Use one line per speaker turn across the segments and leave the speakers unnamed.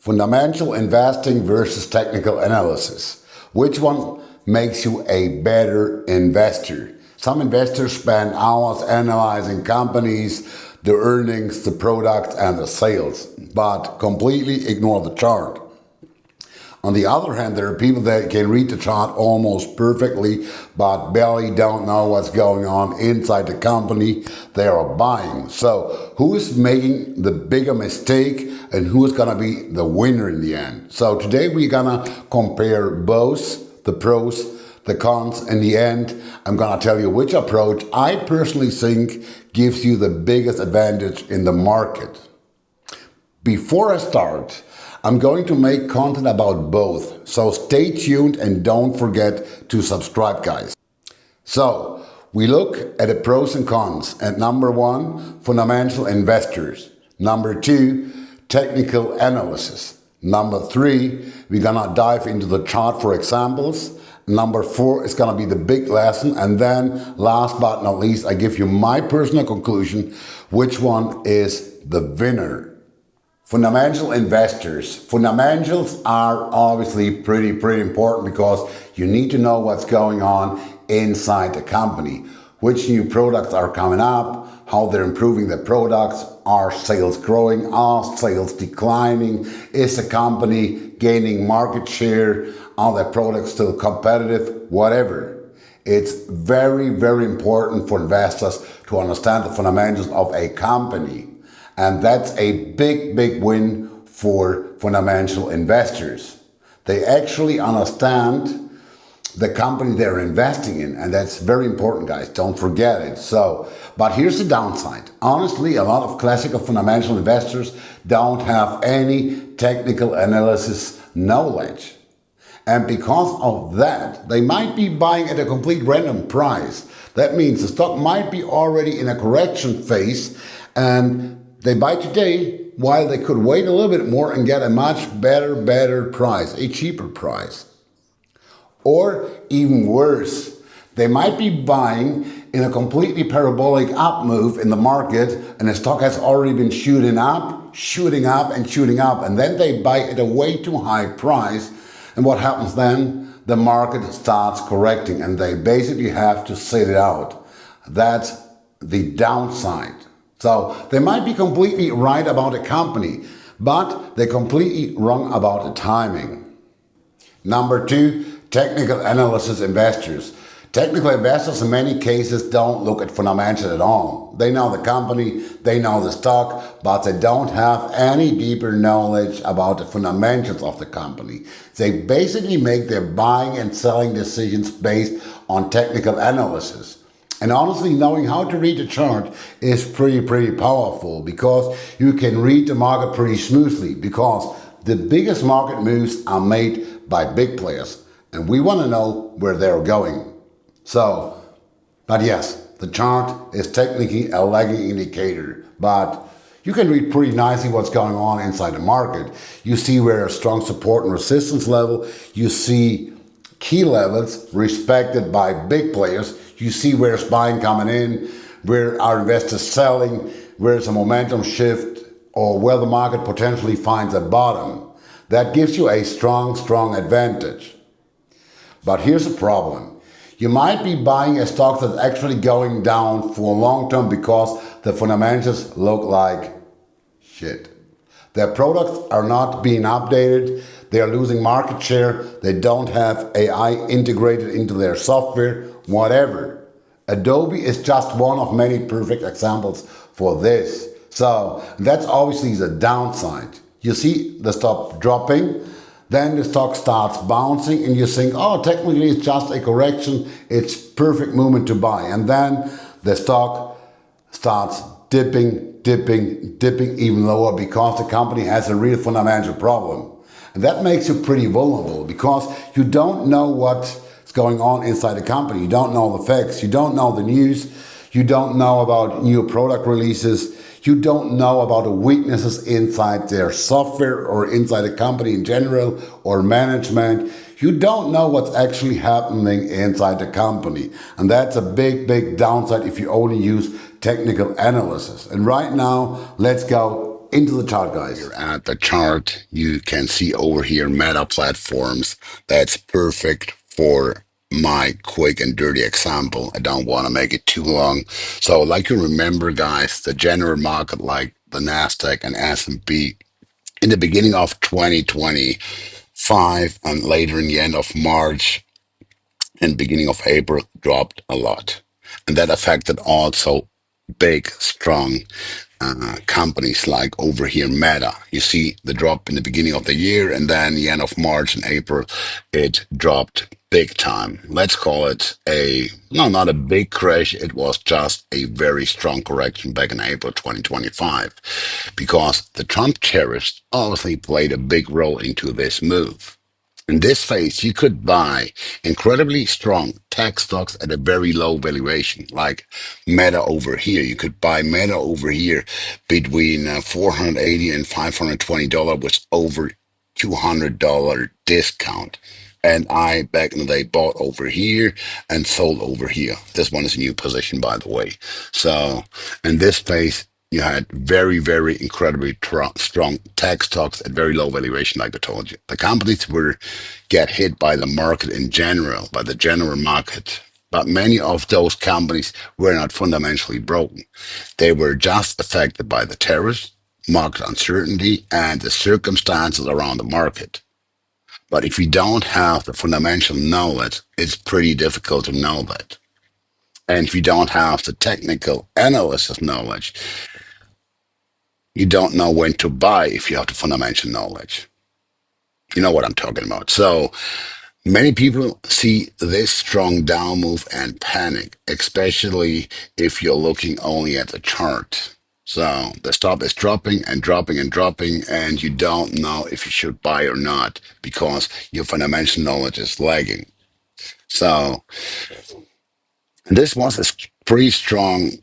Fundamental investing versus technical analysis. Which one makes you a better investor? Some investors spend hours analyzing companies, the earnings, the products, and the sales, but completely ignore the chart. On the other hand, there are people that can read the chart almost perfectly, but barely don't know what's going on inside the company they are buying. So who is making the bigger mistake and who is going to be the winner in the end? So today we're going to compare both the pros, the cons. In the end, I'm going to tell you which approach I personally think gives you the biggest advantage in the market. Before I start, I'm going to make content about both, so stay tuned and don't forget to subscribe, guys. So, we look at the pros and cons. At number 1, fundamental investors. Number 2, technical analysis. Number 3, we're gonna dive into the chart for examples. Number 4 is gonna be the big lesson. And then, last but not least, I give you my personal conclusion, which one is the winner. Fundamental investors. Fundamentals are obviously pretty important because you need to know what's going on inside the company. Which new products are coming up, how they're improving their products, are sales growing, are sales declining, is the company gaining market share, are their products still competitive, whatever. It's very important for investors to understand the fundamentals of a company. And that's a big win for fundamental investors. They actually understand the company they're investing in, and that's very important, guys. Don't forget it. But here's the downside. Honestly, a lot of classical fundamental investors don't have any technical analysis knowledge. And because of that, they might be buying at a complete random price. That means the stock might be already in a correction phase, and they buy today while they could wait a little bit more and get a much better price, a cheaper price. Or even worse, they might be buying in a completely parabolic up move in the market and the stock has already been shooting up, and then they buy at a way too high price. And what happens then? The market starts correcting and they basically have to sit it out. That's the downside. So they might be completely right about a company, but they're completely wrong about the timing. Number 2, technical analysis investors. Technical investors in many cases don't look at fundamentals at all. They know the company, they know the stock, but they don't have any deeper knowledge about the fundamentals of the company. They basically make their buying and selling decisions based on technical analysis. And honestly, knowing how to read the chart is pretty powerful because you can read the market pretty smoothly because the biggest market moves are made by big players and we want to know where they're going. But yes, the chart is technically a lagging indicator, but you can read pretty nicely what's going on inside the market. You see where a strong support and resistance level, you see key levels respected by big players. You see where's buying coming in, where are investors selling, where's a momentum shift, or where the market potentially finds a bottom. That gives you a strong advantage. But here's the problem. You might be buying a stock that's actually going down for long term because the fundamentals look like shit. Their products are not being updated. They are losing market share. They don't have AI integrated into their software, whatever. Adobe is just one of many perfect examples for this. So that's obviously the downside. You see the stock dropping, then the stock starts bouncing and you think, oh, technically it's just a correction. It's perfect moment to buy. And then the stock starts dipping even lower because the company has a real fundamental problem. And that makes you pretty vulnerable because you don't know what's going on inside the company. You don't know the facts. You don't know the news. You don't know about new product releases. You don't know about the weaknesses inside their software or inside the company in general or management. You don't know what's actually happening inside the company. And that's a big downside if you only use technical analysis. And right now, let's go into the chart, guys.
Here at the chart, you can see over here Meta platforms. That's perfect for my quick and dirty example. I don't want to make it too long. So like you remember, guys, the general market like the Nasdaq and S&P in the beginning of 2025 and later in the end of March and beginning of April dropped a lot. And that affected also big, strong companies like over here Meta. You see the drop in the beginning of the year, and then the end of March and April, it dropped big time. Let's call it a, no, not a big crash. It was just a very strong correction back in April 2025 because the Trump tariffs obviously played a big role into this move. In this phase, you could buy incredibly strong tech stocks at a very low valuation, like Meta over here. You could buy Meta over here between $480 and $520 with over $200 discount. And I, back in the day, bought over here and sold over here. This one is a new position, by the way. So in this phase, you had very, very incredibly strong tech stocks at very low valuation, like I told you. The companies were get hit by the market in general, by the general market. But many of those companies were not fundamentally broken. They were just affected by the tariffs, market uncertainty, and the circumstances around the market. But if you don't have the fundamental knowledge, it's pretty difficult to know that. And if you don't have the technical analysis knowledge, you don't know when to buy if you have the fundamental knowledge. You know what I'm talking about. So many people see this strong down move and panic, especially if you're looking only at the chart. So the stop is dropping and dropping and dropping, and you don't know if you should buy or not because your fundamental knowledge is lagging. So this was a pretty strong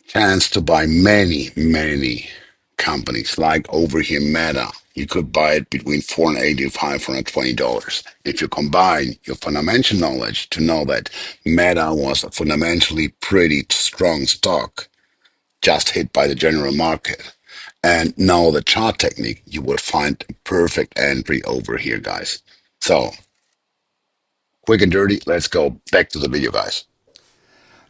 chance to buy many, many companies like over here Meta. You could buy it between $480 and $520. If you combine your fundamental knowledge to know that Meta was a fundamentally pretty strong stock, just hit by the general market, and know the chart technique, you would find a perfect entry over here, guys. So, quick and dirty, let's go back to the video, guys.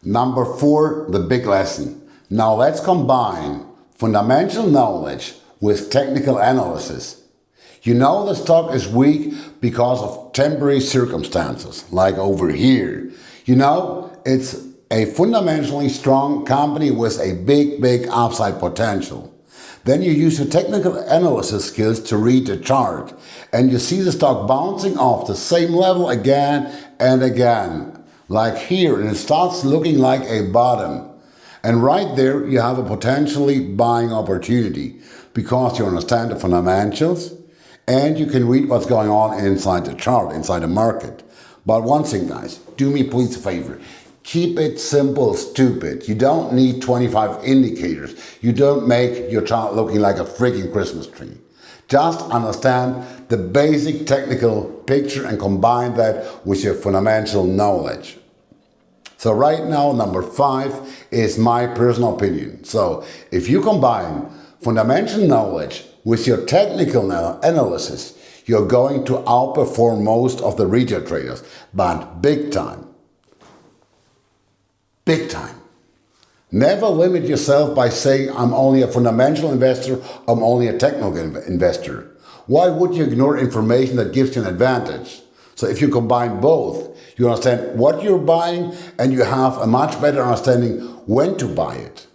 Number 4, the big lesson. Now let's combine fundamental knowledge with technical analysis. You know the stock is weak because of temporary circumstances, like over here. You know, it's a fundamentally strong company with a big upside potential. Then you use your technical analysis skills to read the chart, and you see the stock bouncing off the same level again and again, like here, and it starts looking like a bottom. And right there, you have a potentially buying opportunity because you understand the fundamentals and you can read what's going on inside the chart, inside the market. But one thing, guys, do me please a favor. Keep it simple, stupid. You don't need 25 indicators. You don't make your chart looking like a freaking Christmas tree. Just understand the basic technical picture and combine that with your fundamental knowledge. So right now, number 5 is my personal opinion. So if you combine fundamental knowledge with your technical analysis, you're going to outperform most of the retail traders, but big time. Big time. Never limit yourself by saying, I'm only a fundamental investor, I'm only a technical investor. Why would you ignore information that gives you an advantage? So if you combine both, you understand what you're buying and you have a much better understanding when to buy it.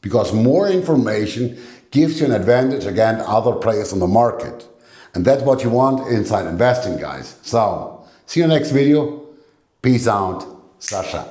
Because more information gives you an advantage against other players on the market. And that's what you want inside investing, guys. So, see you next video. Peace out. Sascha.